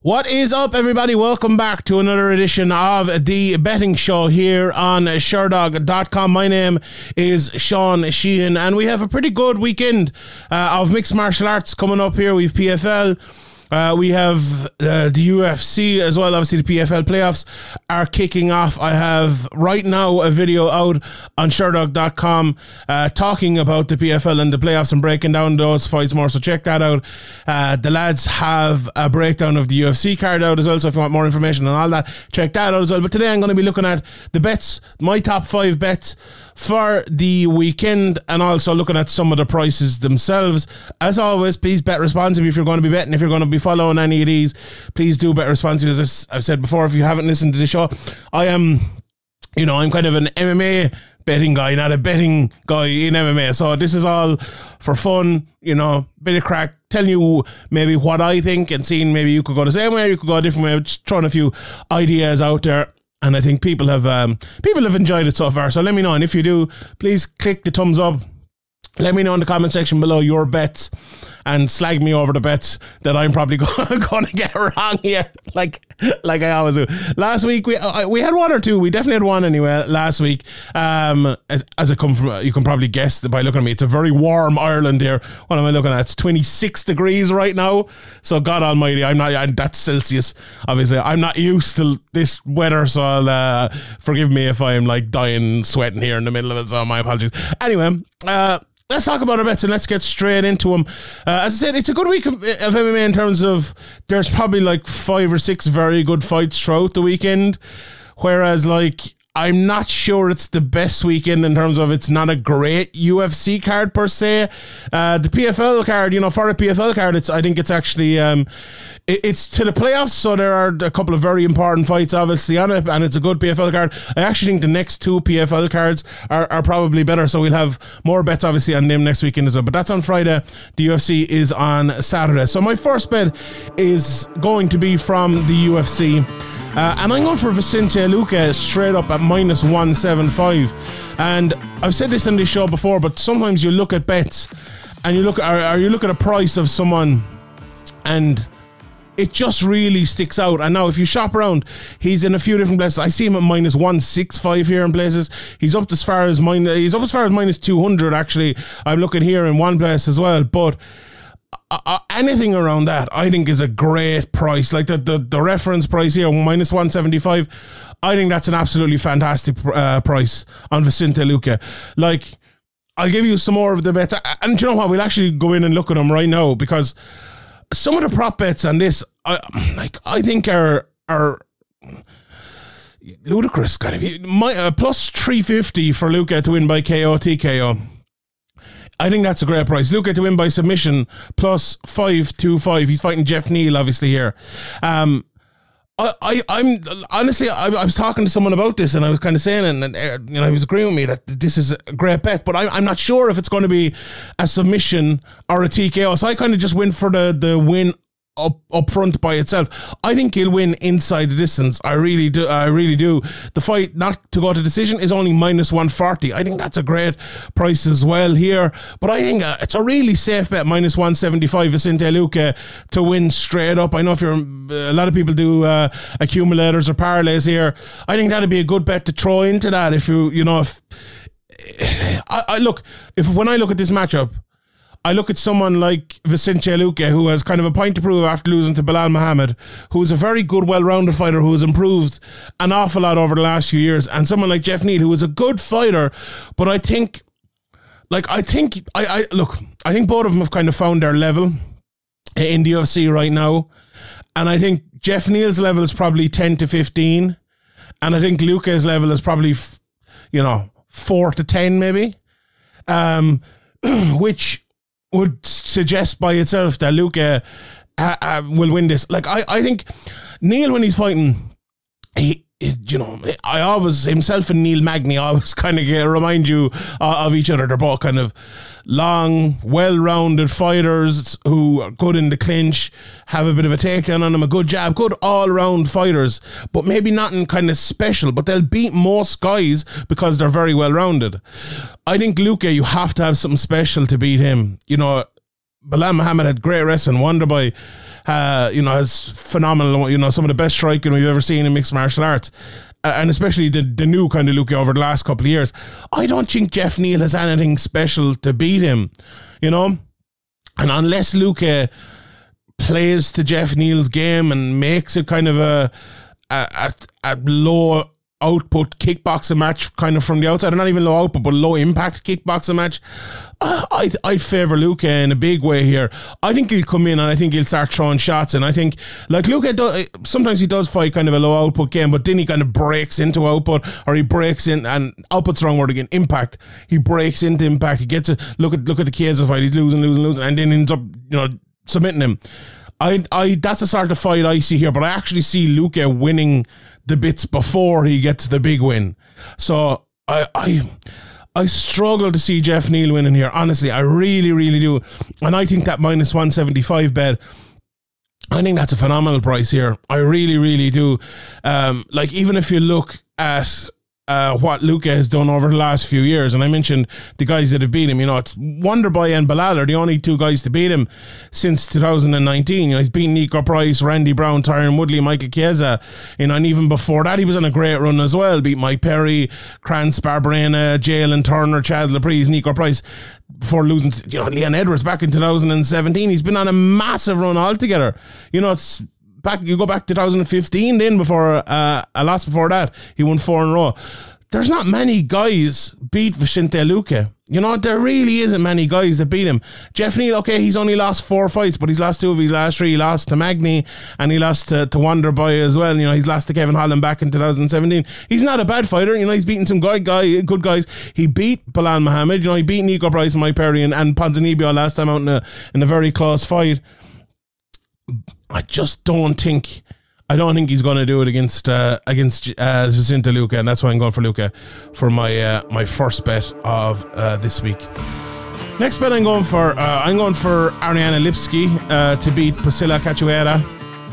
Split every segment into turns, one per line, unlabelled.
What is up, everybody? Welcome back to another edition of the betting show here on Sherdog.com. My name is Sean Sheehan, and we have a pretty good weekend of mixed martial arts coming up here. We've PFL. We have the UFC as well. Obviously, the PFL playoffs are kicking off. I have right now a video out on Sherdog.com talking about the PFL and the playoffs and breaking down those fights more. So check that out. The lads have a breakdown of the UFC card out as well. So if you want more information on all that, check that out as well. But today I'm going to be looking at the bets, my top 5 bets for the weekend, and also looking at some of the prices themselves. As always, please bet responsibly if you're going to be betting. If you're going to be following any of these, please do bet responsibly. As I've said before, if you haven't listened to the show, I'm kind of an MMA betting guy, not a betting guy in MMA. So this is all for fun, bit of crack, telling you maybe what I think and seeing maybe you could go the same way, you could go a different way, just throwing a few ideas out there. And I think people have enjoyed it so far. So let me know. And if you do, please click the thumbs up. Let me know in the comment section below your bets and slag me over the bets that I'm probably going to get wrong here, like I always do. Last week we had one or two. We definitely had one anyway last week. As I come from, you can probably guess by looking at me, it's a very warm Ireland here. What am I looking at? It's 26 degrees right now. So God Almighty, that's Celsius. Obviously, I'm not used to this weather, so forgive me if I'm like dying, sweating here in the middle of it. So my apologies. Anyway, let's talk about our bets and let's get straight into them. As I said, it's a good week of MMA in terms of there's probably like 5 or 6 very good fights throughout the weekend. Whereas I'm not sure it's the best weekend in terms of it's not a great UFC card per se. The PFL card, for a PFL card, I think it's actually it's to the playoffs, so there are a couple of very important fights obviously on it, and it's a good PFL card. I actually think the next 2 PFL cards are probably better, so we'll have more bets obviously on them next weekend as well. But that's on Friday. The UFC is on Saturday. So my first bet is going to be from the UFC. And I'm going for Vicente Luque straight up at -175. And I've said this on this show before, but sometimes you look at bets and you look at a price of someone and it just really sticks out. And now if you shop around, he's in a few different places. I see him at -165 here in places. He's up as far as -200 actually. I'm looking here in one place as well, but anything around that I think is a great price. Like the reference price here, -175, I think that's an absolutely fantastic price on Vicente Luque. I'll give you some more of the bets, and do you know what, we'll actually go in and look at them right now, because some of the prop bets on this I think are ludicrous kind of. +350 for Luque to win by KO TKO. I think that's a great price. Luque to win by submission, +525. He's fighting Jeff Neal, obviously, here. I'm honestly, I was talking to someone about this, and I was kind of saying, and he was agreeing with me that this is a great bet, but I'm not sure if it's going to be a submission or a TKO. So I kind of just went for the win up front by itself. I think he'll win inside the distance. I really do. The fight not to go to decision is only -140. I think that's a great price as well here. But I think it's a really safe bet, -175 Vicente Luque to win straight up. I know a lot of people do accumulators or parlays here. I think that'd be a good bet to throw into that. When I look at this matchup, I look at someone like Vicente Luque, who has kind of a point to prove after losing to Belal Muhammad, who is a very good, well-rounded fighter who has improved an awful lot over the last few years, and someone like Jeff Neal, who is a good fighter, but I think both of them have kind of found their level in the UFC right now, and I think Jeff Neal's level is probably 10 to 15, and I think Luque's level is probably 4 to 10 maybe, which would suggest by itself that Luque will win this. I think Neal, when he's fighting, I always, himself and Neil Magny, I always kind of remind you of each other. They're both kind of long, well-rounded fighters who are good in the clinch, have a bit of a takedown on them, a good jab, good all-round fighters, but maybe nothing kind of special, but they'll beat most guys because they're very well-rounded. I think Luque, you have to have something special to beat him. Bilal Muhammad had great wrestling. Wonderboy, has phenomenal, some of the best striking we've ever seen in mixed martial arts. And especially the new kind of Luque over the last couple of years. I don't think Geoff Neal has anything special to beat him, And unless Luque plays to Geoff Neal's game and makes it kind of a low output kickboxing match kind of from the outside, or not even low output but low impact kickboxing match, I'd favour Luque in a big way here. I think he'll come in and I think he'll start throwing shots, and I think like Luque sometimes he does fight kind of a low output game, but then he kind of breaks into output, or he breaks in, and output's the wrong word again, impact. He breaks into impact. He gets look at the Chiesa fight, he's losing, and then ends up submitting him. That's the sort of fight I see here, but I actually see Luque winning the bits before he gets the big win. So I struggle to see Geoff Neal winning here. Honestly, I really, really do. And I think that minus 175 bet, I think that's a phenomenal price here. I really, really do. Even if you look at what Luque has done over the last few years, and I mentioned the guys that have beat him, it's Wonderboy and Bilal are the only two guys to beat him since 2019. He's beaten Nico Price, Randy Brown, Tyron Woodley, Michael Chiesa, and even before that he was on a great run as well. Beat Mike Perry, Krantz, Barberena, Jalen Turner, Chad Laprise, Nico Price, before losing to Leon Edwards back in 2017. He's been on a massive run altogether. It's you go back to 2015, then before a loss before that, he won 4 in a row. There's not many guys beat Vicente Luque. There really isn't many guys that beat him. Geoff Neal, okay, he's only lost 4 fights, but he's lost 2 of his last 3. He lost to Magny, and he lost to Wonderboy as well. He's lost to Kevin Holland back in 2017. He's not a bad fighter. He's beaten some good guys. He beat Bilal Muhammad. He beat Nico Price and Mike Perry and Ponzinibbio last time out in a very close fight. I don't think he's going to do it against Vicente Luque, and that's why I'm going for Luque for my first bet of this week. Next bet I'm going for Ariane Lipski to beat Priscila Cachoeira.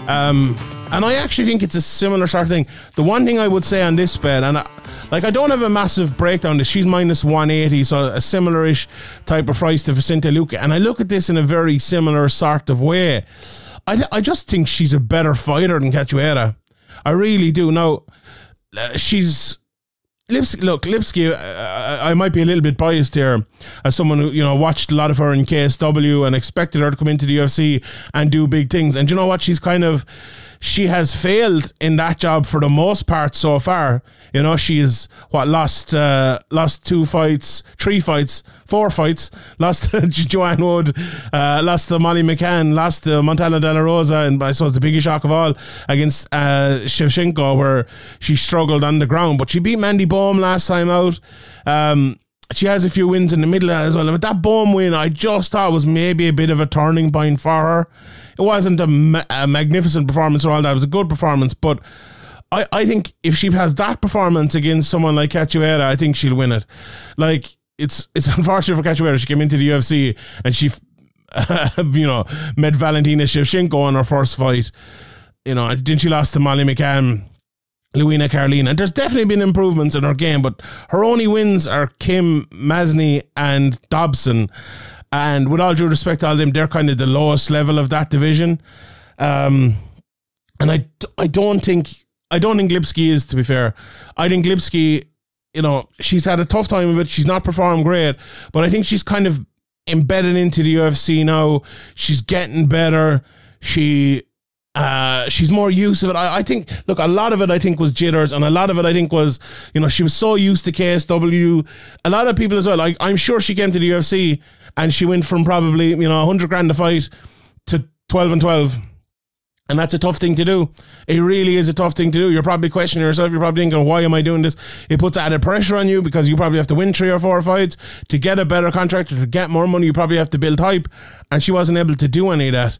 And I actually think it's a similar sort of thing. The one thing I would say on this bet, and I don't have a massive breakdown, she's minus 180, so a similar-ish type of price to Vicente Luque, and I look at this in a very similar sort of way. I just think she's a better fighter than Cachoeira. I really do. Now, Lipski, I might be a little bit biased here as someone who, watched a lot of her in KSW and expected her to come into the UFC and do big things. And you know what? She has failed in that job for the most part so far. She's lost 2 fights, 3 fights, 4 fights, lost to Joanne Wood, lost to Molly McCann, lost to Montana De La Rosa, and I suppose the biggest shock of all against Shevchenko, where she struggled on the ground. But she beat Mandy Bohm last time out. She has a few wins in the middle of that as well. But that Bohm win, I just thought was maybe a bit of a turning point for her. It wasn't a magnificent performance or all that. It was a good performance, but I think if she has that performance against someone like Cachoeira, I think she'll win it. It's unfortunate for Cachoeira. She came into the UFC and she, met Valentina Shevchenko in her first fight. Then she lost to Molly McCann, Luina Carlina. And there's definitely been improvements in her game, but her only wins are Kim Masney and Dobson. And with all due respect to all of them, they're kind of the lowest level of that division. And I don't think Lipski is, to be fair. I think Lipski, she's had a tough time of it. She's not performed great, but I think she's kind of embedded into the UFC now. She's getting better. She's more used to it. I think, look, a lot of it I think was jitters, and a lot of it I think was, she was so used to KSW. A lot of people as well, I'm sure she came to the UFC and she went from probably, 100 grand a fight to 12 and 12. And that's a tough thing to do. It really is a tough thing to do. You're probably questioning yourself. You're probably thinking, why am I doing this? It puts added pressure on you because you probably have to win 3 or 4 fights to get a better contract or to get more money. You probably have to build hype. And she wasn't able to do any of that.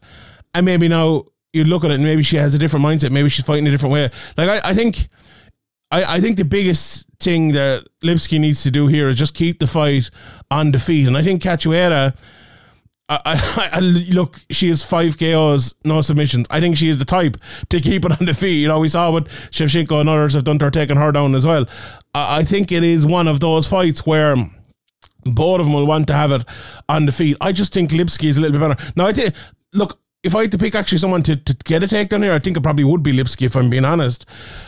And maybe now you look at it and maybe she has a different mindset. Maybe she's fighting a different way. I think the biggest thing that Lipski needs to do here is just keep the fight on the feet. And I think Cachoeira, look, she has 5 KOs, no submissions. I think she is the type to keep it on the feet. We saw what Shevchenko and others have done to her, taking her down as well. I think it is one of those fights where both of them will want to have it on the feet. I just think Lipski is a little bit better. Now, look, if I had to pick actually someone to get a takedown here, I think it probably would be Lipski, if I'm being honest.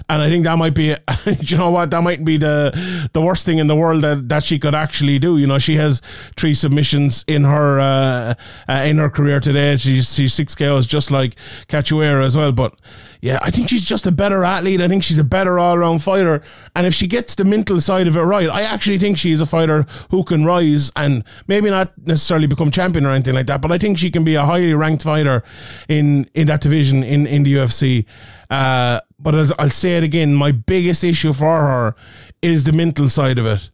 And I think that might be, you know what, that might be the worst thing in the world that she could actually do. You know, she has 3 submissions in her career today. She's 6 KOs, just like Cachoeira as well. But yeah, I think she's just a better athlete. I think she's a better all-around fighter. And if she gets the mental side of it right, I actually think she is a fighter who can rise and maybe not necessarily become champion or anything like that, but I think she can be a highly ranked fighter in that division in the UFC. But as I'll say it again, my biggest issue for her is the mental side of it.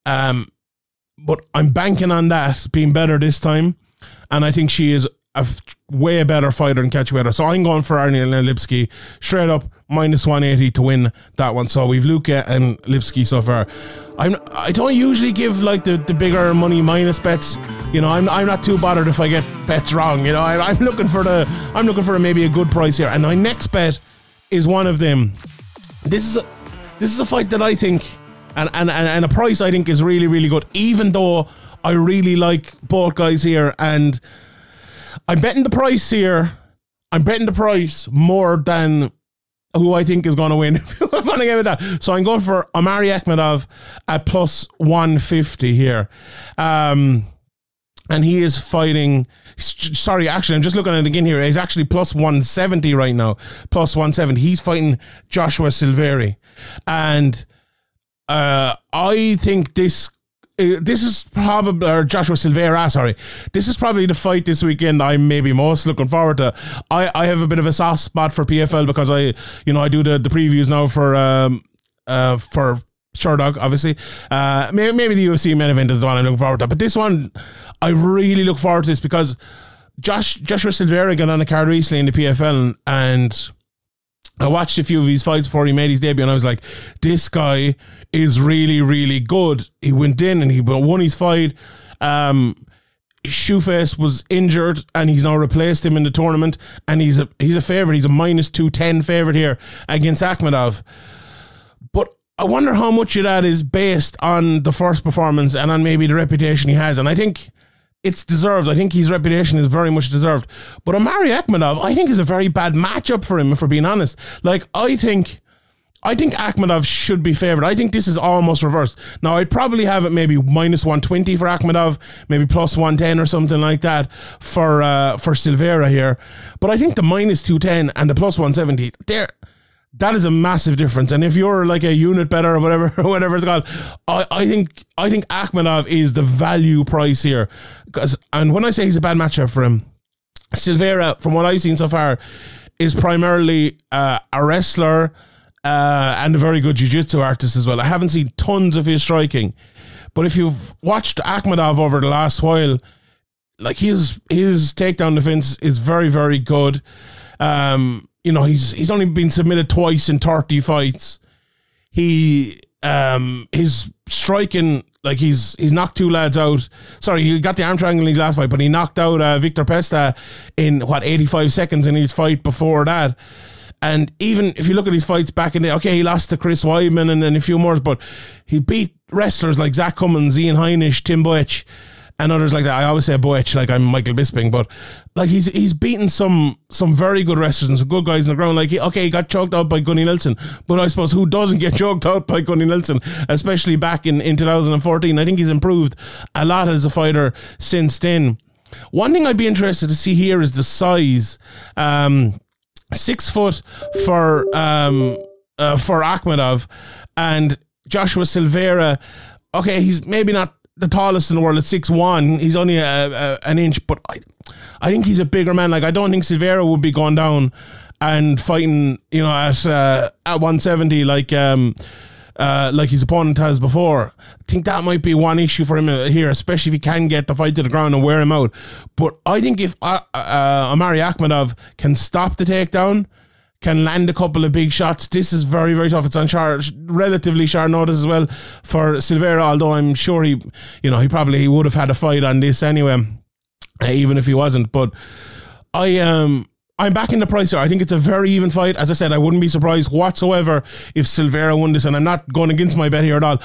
But I'm banking on that being better this time, and I think she is a way better fighter than Cachoeira. So I'm going for Ariane and Lipski straight up -180 to win that one. So we've Luque and Lipski so far. I don't usually give like the bigger money minus bets. You know, I'm not too bothered if I get bets wrong. You know, I'm looking for maybe a good price here. And my next bet is one of them. This is a fight that I think and a price I think is really, really good, even though I really like both guys here. And I'm betting the price here. I'm betting the price more than who I think is going to win. I'm going to give it that. So I'm going for Omari Akhmedov at +150 here. And he is fighting... Sorry, actually, I'm just looking at it again here. He's actually +170 right now. +170. He's fighting Joshua Silveira. And I think this is probably, or Joshua Silveira, sorry. This is probably the fight this weekend I'm maybe most looking forward to. I have a bit of a soft spot for PFL because I do the previews now for Sherdog, obviously. Maybe the UFC main event is the one I'm looking forward to. But this one, I really look forward to this because Joshua Silveira got on the card recently in the PFL, and I watched a few of his fights before he made his debut, and I was like, this guy is really, really good. He went in and he won his fight. Shoeface was injured and he's now replaced him in the tournament, and he's a favourite. He's a -210 favourite here against Akhmedov. But I wonder how much of that is based on the first performance and on maybe the reputation he has. And I think it's deserved. I think his reputation is very much deserved. But Omari Akhmedov, I think, is a very bad matchup for him, if we're being honest. Like, I think Akhmedov should be favoured. I think this is almost reversed. Now, I'd probably have it maybe -120 for Akhmedov, maybe +110 or something like that for Silveira here. But I think the -210 and the +170, that is a massive difference. And if you're like a unit better or whatever it's called, I think Akhmedov is the value price here. And when I say he's a bad matchup for him, Silveira, from what I've seen so far, is primarily a wrestler and a very good jiu-jitsu artist as well. I haven't seen tons of his striking, but if you've watched Akhmedov over the last while, like his takedown defense is very, very good. You know, he's only been submitted twice in 30 fights. His striking, like he's knocked 2 lads out. Sorry, he got the arm triangle in his last fight, but he knocked out Victor Pesta in 85 seconds in his fight before that. And even if you look at his fights back in the, okay, he lost to Chris Weidman and a few more, but he beat wrestlers like Zach Cummins, Ian Heinisch, Tim Boetsch, and others like that. I always say Boetsch like I'm Michael Bisping, but like he's beaten some very good wrestlers and some good guys on the ground. Like, he got choked out by Gunny Nelson, but I suppose who doesn't get choked out by Gunny Nelson, especially back in 2014. I think he's improved a lot as a fighter since then. One thing I'd be interested to see here is the size. 6 foot for Akhmedov, and Joshua Silveira. Okay, he's maybe not the tallest in the world at 6'1". He's only an inch, but I think he's a bigger man. Like, I don't think Silveira would be going down and fighting, you know, at 170 like his opponent has before. I think that might be one issue for him here, especially if he can get the fight to the ground and wear him out. But I think if Omari Akhmedov can stop the takedown, can land a couple of big shots, this is very, very tough. It's on relatively short notice as well for Silveira, although I'm sure he probably would have had a fight on this anyway, even if he wasn't. But I'm back in the price here. I think it's a very even fight. As I said, I wouldn't be surprised whatsoever if Silveira won this, and I'm not going against my bet here at all.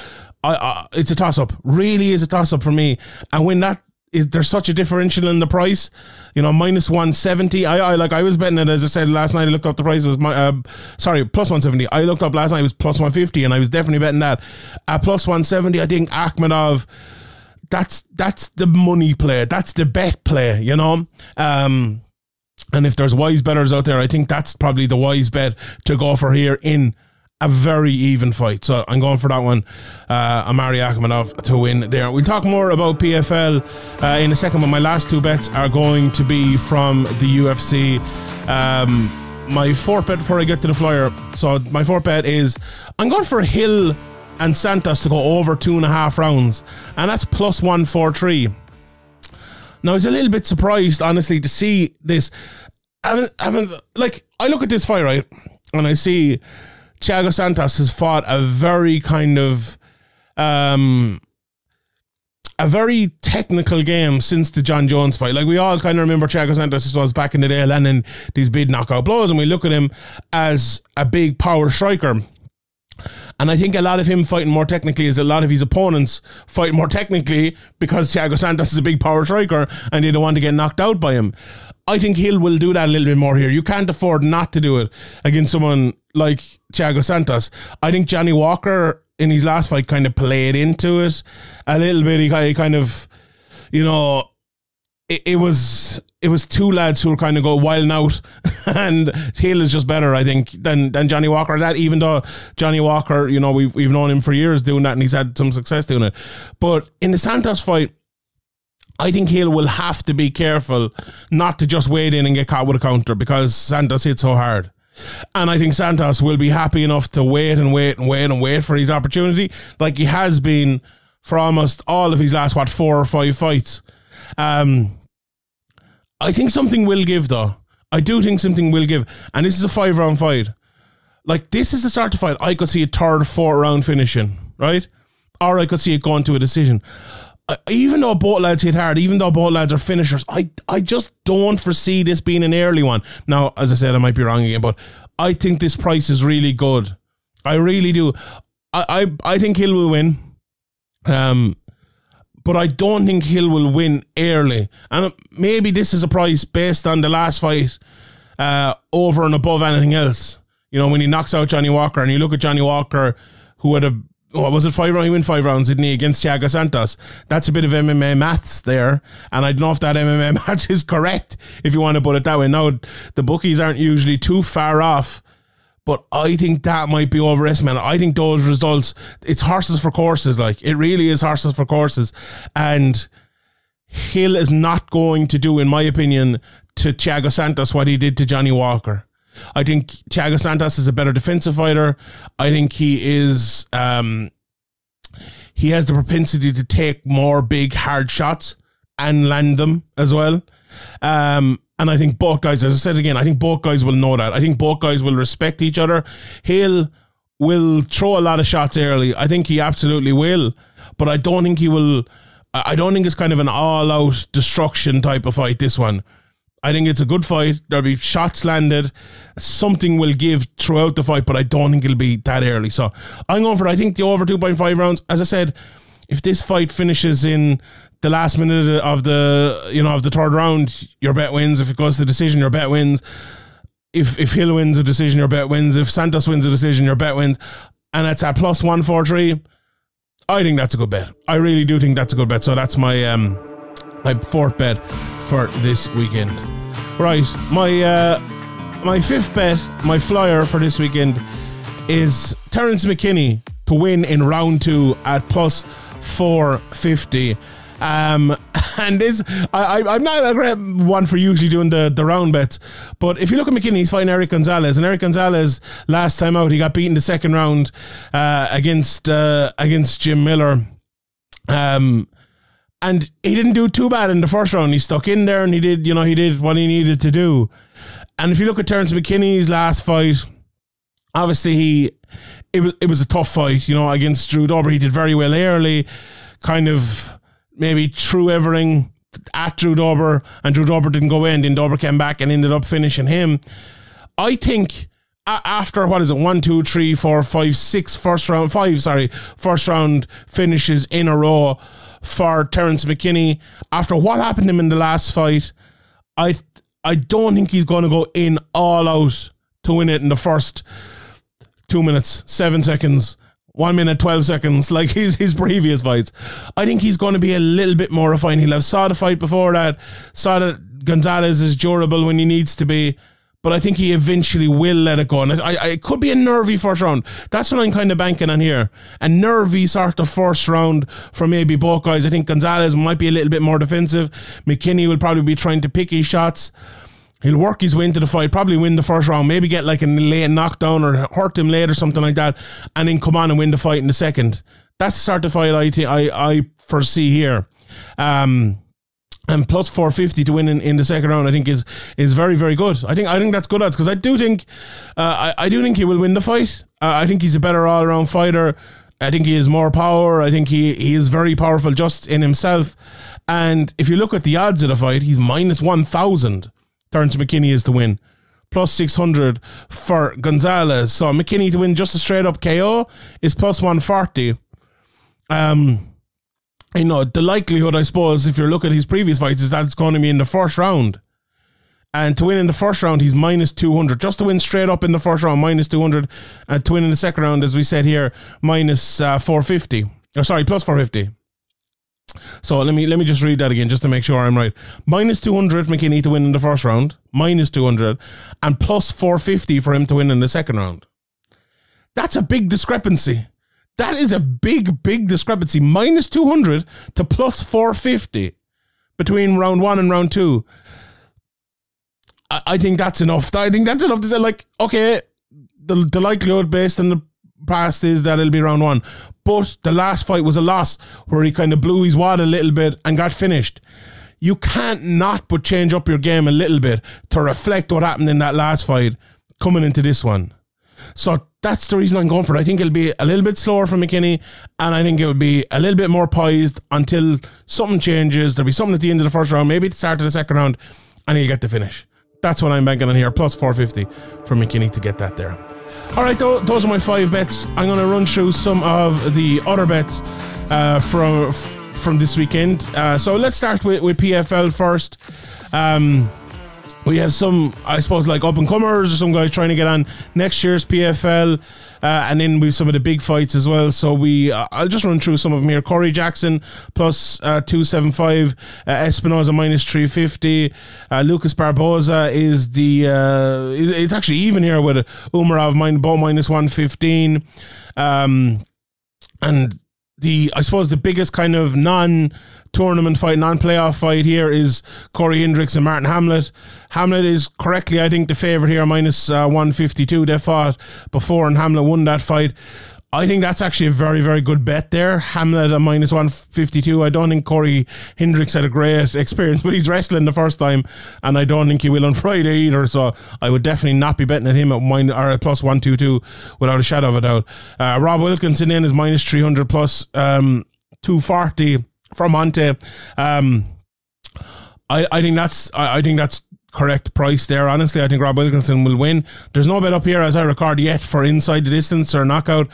it's a toss-up. Really is a toss-up for me. And when there's such a differential in the price, you know, minus 170. I was betting it, as I said last night. I looked up the price, it was plus 170. I looked up last night, it was plus 150, and I was definitely betting that. At plus 170, I think Akhmedov, that's the money play. That's the bet play, you know. And if there's wise bettors out there, I think that's probably the wise bet to go for here in a very even fight. So I'm going for that one. Omari Akhmedov to win there. We'll talk more about PFL in a second, but my last two bets are going to be from the UFC. My fourth bet before I get to the flyer. So my fourth bet is I'm going for Hill and Santos to go over 2.5 rounds, and that's plus 143. Now, I was a little bit surprised, honestly, to see this. I look at this fight, right, and I see Thiago Santos has fought a very kind of a very technical game since the John Jones fight. Like, we all kind of remember Thiago Santos was back in the day landing these big knockout blows, and we look at him as a big power striker. And I think a lot of him fighting more technically is a lot of his opponents fight more technically because Thiago Santos is a big power striker and they don't want to get knocked out by him. I think Hill will do that a little bit more here. You can't afford not to do it against someone like Thiago Santos. I think Johnny Walker in his last fight kind of played into it a little bit. He kind of, you know, it was two lads who were kind of go wilding out, and Hill is just better, I think, than Johnny Walker. That, even though Johnny Walker, you know, we've known him for years doing that, and he's had some success doing it. But in the Santos fight, I think Hill will have to be careful not to just wade in and get caught with a counter, because Santos hits so hard. And I think Santos will be happy enough to wait for his opportunity, like he has been for almost all of his last, 4 or 5 fights. I think something will give, though. I do think something will give. And this is a 5-round fight. Like, this is the start of the fight. I could see a 3rd, 4th round finishing, right? Or I could see it going to a decision. Even though both lads hit hard, even though both lads are finishers, I just don't foresee this being an early one. Now, as I said, I might be wrong again, but I think this price is really good. I really do. I think Hill will win. But I don't think Hill will win early. And maybe this is a price based on the last fight over and above anything else. You know, when he knocks out Johnny Walker, and you look at Johnny Walker, who had what was it, 5 rounds? He won 5 rounds, didn't he, against Thiago Santos? That's a bit of MMA maths there. And I don't know if that MMA maths is correct, if you want to put it that way. Now, the bookies aren't usually too far off, but I think that might be overestimated. I think those results, it's horses for courses. Like, it really is horses for courses. And Hill is not going to do, in my opinion, to Thiago Santos what he did to Johnny Walker. I think Thiago Santos is a better defensive fighter. I think he is, he has the propensity to take more big, hard shots and land them as well. And I think both guys, as I said again, I think both guys will know that. I think both guys will respect each other. Hill will throw a lot of shots early. I think he absolutely will. But I don't think he will. I don't think it's kind of an all-out destruction type of fight, this one. I think it's a good fight. There'll be shots landed. Something will give throughout the fight, but I don't think it'll be that early. So I'm going for, I think, the over 2.5 rounds. As I said, if this fight finishes in the last minute of the, you know, of the 3rd round, your bet wins. If it goes to decision, your bet wins. If Hill wins a decision, your bet wins. If Santos wins a decision, your bet wins. And that's at plus 143. I think that's a good bet. I really do think that's a good bet. So that's my my 4th bet for this weekend. Right, my 5th bet, my flyer for this weekend, is Terrance McKinney to win in round 2 at plus 450. And this, I'm not a great one for usually doing the round bets, but if you look at McKinney, he's fighting Eric Gonzalez, and Eric Gonzalez last time out, he got beaten the 2nd round against Jim Miller. And he didn't do too bad in the 1st round. He stuck in there and he did what he needed to do. And if you look at Terrance McKinney's last fight, obviously it was a tough fight, you know, against Drew Dober. He did very well early, kind of maybe threw everything at Drew Dober, and Drew Dober didn't go in. Then Dober came back and ended up finishing him. I think after, what is it, 1, 2, 3, 4, 5, 6 first round finishes in a row for Terrance McKinney, after what happened to him in the last fight, I don't think he's going to go in all out to win it in the first 2 minutes, 7 seconds, 1 minute, 12 seconds, like his previous fights. I think he's going to be a little bit more refined. He'll have saw the fight before that, saw that Gonzalez is durable when he needs to be, but I think he eventually will let it go. And it could be a nervy first round. That's what I'm kind of banking on here. A nervy sort of first round for maybe both guys. I think Gonzalez might be a little bit more defensive. McKinney will probably be trying to pick his shots. He'll work his way into the fight, probably win the first round, maybe get like a late knockdown or hurt him late or something like that, and then come on and win the fight in the second. That's the sort of fight I foresee here. And plus 450 to win in the second round, I think is very, very good. I think that's good odds, because I do think he will win the fight. I think he's a better all around fighter. I think he has more power. I think he is very powerful just in himself. And if you look at the odds of the fight, he's minus 1,000. Terrance McKinney is to win. Plus 600 for Gonzalez. So McKinney to win just a straight up KO is plus 140. You know, the likelihood, I suppose, if you look at his previous fights, is that it's going to be in the first round. And to win in the first round, he's minus 200. Just to win straight up in the first round, minus 200. And to win in the second round, as we said here, minus 450. Or sorry, plus 450. So let me just read that again, just to make sure I'm right. Minus 200 McKinney to win in the first round. Minus 200. And plus 450 for him to win in the second round. That's a big discrepancy. That is a big, big discrepancy. Minus 200 to plus 450 between round 1 and round 2. I think that's enough. I think that's enough to say, like, okay, the likelihood based on the past is that it'll be round 1. But the last fight was a loss where he kind of blew his wad a little bit and got finished. You can't not but change up your game a little bit to reflect what happened in that last fight coming into this one. So that's the reason I'm going for it. I think it'll be a little bit slower for McKinney, and I think it will be a little bit more poised until something changes. There'll be something at the end of the first round, maybe at the start of the second round, and he'll get the finish. That's what I'm banking on here, plus 450 for McKinney to get that there. All right, those are my 5 bets. I'm going to run through some of the other bets from this weekend. So let's start with PFL first. We have some, I suppose, like up-and-comers or some guys trying to get on next year's PFL, and then we have some of the big fights as well. So I'll just run through some of them here. Corey Jackson, plus 275. Espinoza, minus 350. Lucas Barboza is it's actually even here with Umarov, both minus 115. And I suppose the biggest kind of non-tournament fight, non-playoff fight here is Corey Hendricks and Martin Hamlet. Hamlet is correctly, I think, the favourite here, minus 152. They fought before and Hamlet won that fight. I think that's actually a very, very good bet there. Hamlet at minus 152. I don't think Corey Hendricks had a great experience, but he's wrestling the first time, and I don't think he will on Friday either. So I would definitely not be betting at him at plus 122 without a shadow of a doubt. Rob Wilkinson in is minus 300 plus 240 for Monte. I think that's correct price there. Honestly, I think Rob Wilkinson will win. There's no bet up here as I record yet for inside the distance or knockout.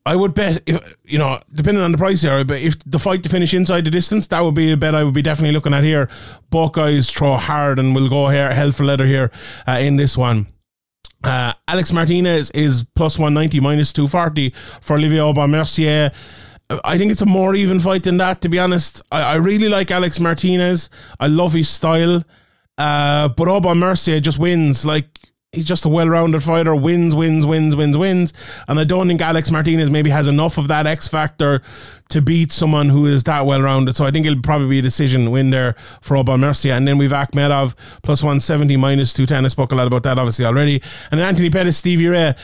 I would bet, depending on the price here, but if the fight to finish inside the distance, that would be a bet I would be definitely looking at here. Both guys throw hard and will go here, hell for leather here in this one. Alex Martinez is plus 190, minus 240 for Olivier Aubin-Mercier. I think it's a more even fight than that, to be honest. I really like Alex Martinez. I love his style. But Aubin-Mercier just wins. Like, he's just a well-rounded fighter, wins. And I don't think Alex Martinez maybe has enough of that X factor to beat someone who is that well-rounded. So I think it'll probably be a decision win there for Aubin-Mercier. And then we've Akhmedov, plus 170, minus 210. I spoke a lot about that, obviously, already. And then Anthony Pettis, Stevie Ray.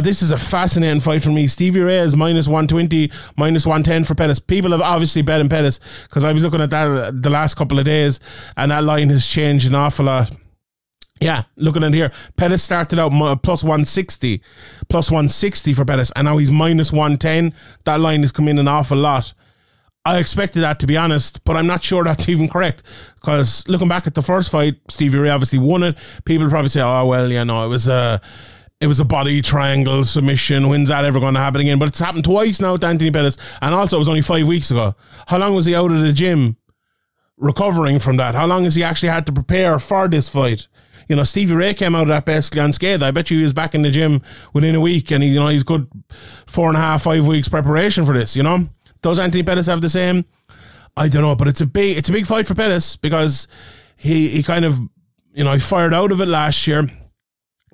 This is a fascinating fight for me. Stevie Ray is minus 120, minus 110 for Pettis. People have obviously bet in Pettis, because I was looking at that the last couple of days, and that line has changed an awful lot. Yeah, looking at here, Pettis started out plus 160 for Pettis, and now he's minus 110. That line has come in an awful lot. I expected that, to be honest, but I'm not sure that's even correct, because looking back at the first fight, Stevie Ray obviously won it. People probably say, oh, well, it it was a body triangle submission. When's that ever going to happen again? But it's happened twice now to Anthony Pettis. And also, it was only 5 weeks ago. How long was he out of the gym recovering from that? How long has he actually had to prepare for this fight? You know, Stevie Ray came out of that basically unscathed. I bet you he was back in the gym within a week. And, he's good 4.5, 5 weeks preparation for this, Does Anthony Pettis have the same? I don't know. But it's a big fight for Pettis because he kind of, he fired out of it last year.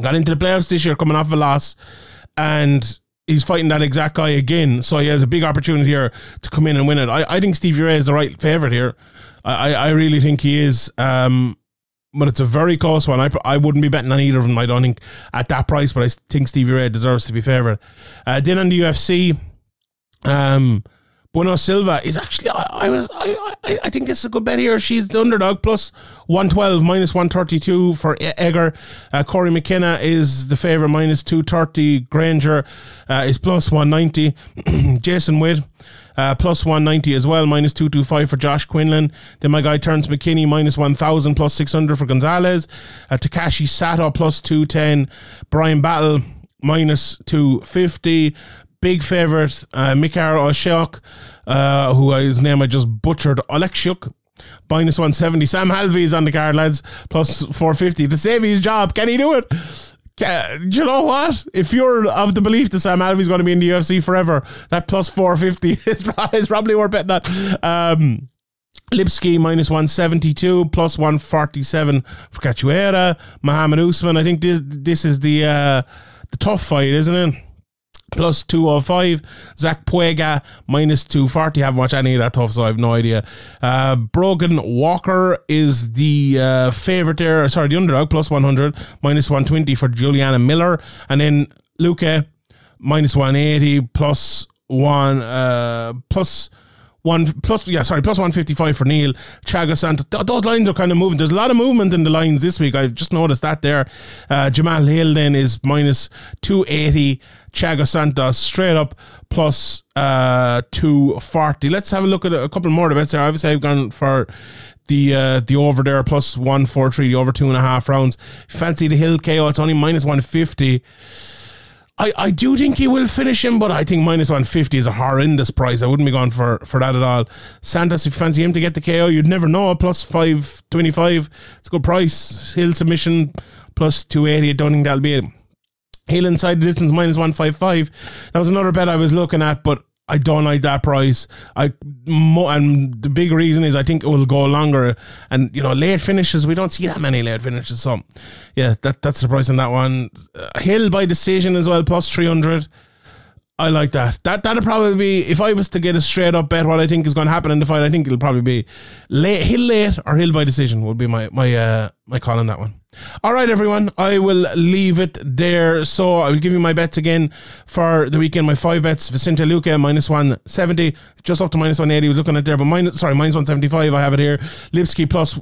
Got into the playoffs this year coming off a loss, and he's fighting that exact guy again, so he has a big opportunity here to come in and win it. I think Stevie Ray is the right favourite here. I really think he is, but it's a very close one. I wouldn't be betting on either of them, I don't think, at that price, but I think Stevie Ray deserves to be favourite. Then on the UFC, Bueno Silva is actually, I think this is a good bet here. She's the underdog, plus 112, minus 132 for Egger. Corey McKenna is the favourite, minus 230. Granger is plus 190. Jason Witt, plus 190 as well, minus 225 for Josh Quinlan. Then my guy Terrance McKinney, minus 1,000, plus 600 for Gonzalez. Takashi Sato, plus 210. Brian Battle, minus 250. Big favourite, Mikhail Oshok, his name I just butchered, Oleksiuk, minus 170. Sam Halvey is on the card, lads, plus 450. To save his job, can he do it? Do you know what? If you're of the belief that Sam Halvey is going to be in the UFC forever, that plus 450 is probably worth betting that. Lipski, minus 172, plus 147 for Cachoeira. Muhammad Usman, I think this is the tough fight, isn't it? Plus 205. Zach Puega, minus 240. Haven't watched any of that tough, so I have no idea. Brogan Walker is the favourite there. Sorry, the underdog, plus 100. Minus 120 for Juliana Miller. And then Luque, minus 180, plus 155 for Neal. Thiago Santos. Those lines are kind of moving. There's a lot of movement in the lines this week. I've just noticed that there. Jamahal Hill then is minus 280. Thiago Santos straight up plus 240. Let's have a look at a couple more of the bets there. Obviously, I've gone for the over there, plus 143, the over 2.5 rounds. Fancy the Hill KO, it's only minus 150. I do think he will finish him, but I think minus 150 is a horrendous price. I wouldn't be going for that at all. Santos, if you fancy him to get the KO, you'd never know. Plus 525. It's a good price. Hill submission, plus 280. I don't think that'll be it. Hill inside the distance, minus 155. That was another bet I was looking at, but I don't like that price. And the big reason is I think it will go longer. And, late finishes, we don't see that many late finishes. So, yeah, that's the price on that one. Hill by decision as well, plus 300. I like that. That'll probably be, if I was to get a straight up bet what I think is going to happen in the fight, I think it'll probably be Hill late or Hill by decision would be my call on that one. All right, everyone, I will leave it there. So I will give you my bets again for the weekend. My 5 bets: Vicente Luque, minus 170, just up to minus 180. I was looking at there, but minus 175. I have it here. Lipski plus,